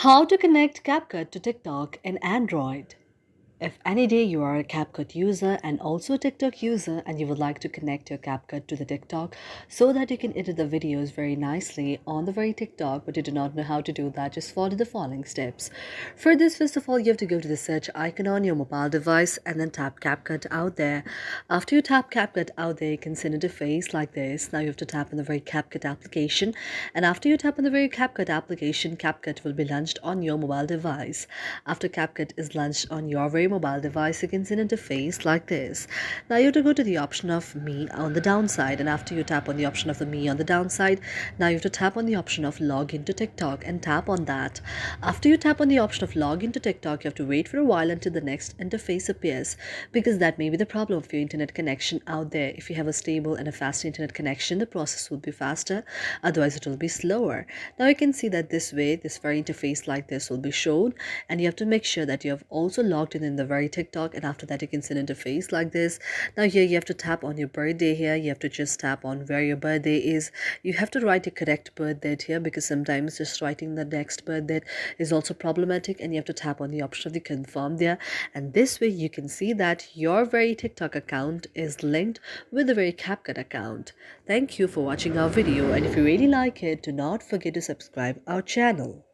How to connect CapCut to TikTok in Android. If any day you are a CapCut user and also a TikTok user and you would like to connect your CapCut to the TikTok so that you can edit the videos very nicely on the very TikTok, but you do not know how to do that, just follow the following steps. For this, first of all, you have to go to the search icon on your mobile device and then tap CapCut out there. After you tap CapCut out there, you can see an interface like this. Now you have to tap on the very CapCut application, and after you tap on the very CapCut application, CapCut will be launched on your mobile device. After CapCut is launched on your very mobile device, you can see an interface like this. Now you have to go to the option of me on the downside, and after you tap on the option of the me on the downside, now you have to tap on the option of log into TikTok and tap on that. After you tap on the option of log into TikTok, you have to wait for a while until the next interface appears, because that may be the problem of your internet connection out there. If you have a stable and a fast internet connection, the process will be faster, otherwise it will be slower. Now you can see that this way, this very interface like this will be shown, and you have to make sure that you have also logged in the very TikTok, and after that you can see an interface like this. Now here you have to tap on your birthday. Here you have to just tap on where your birthday is. You have to write your correct birth date here, because sometimes just writing the next birth date is also problematic, and you have to tap on the option of the confirm there, and this way you can see that your very TikTok account is linked with the very CapCut account. Thank you for watching our video, and if you really like it, do not forget to subscribe our channel.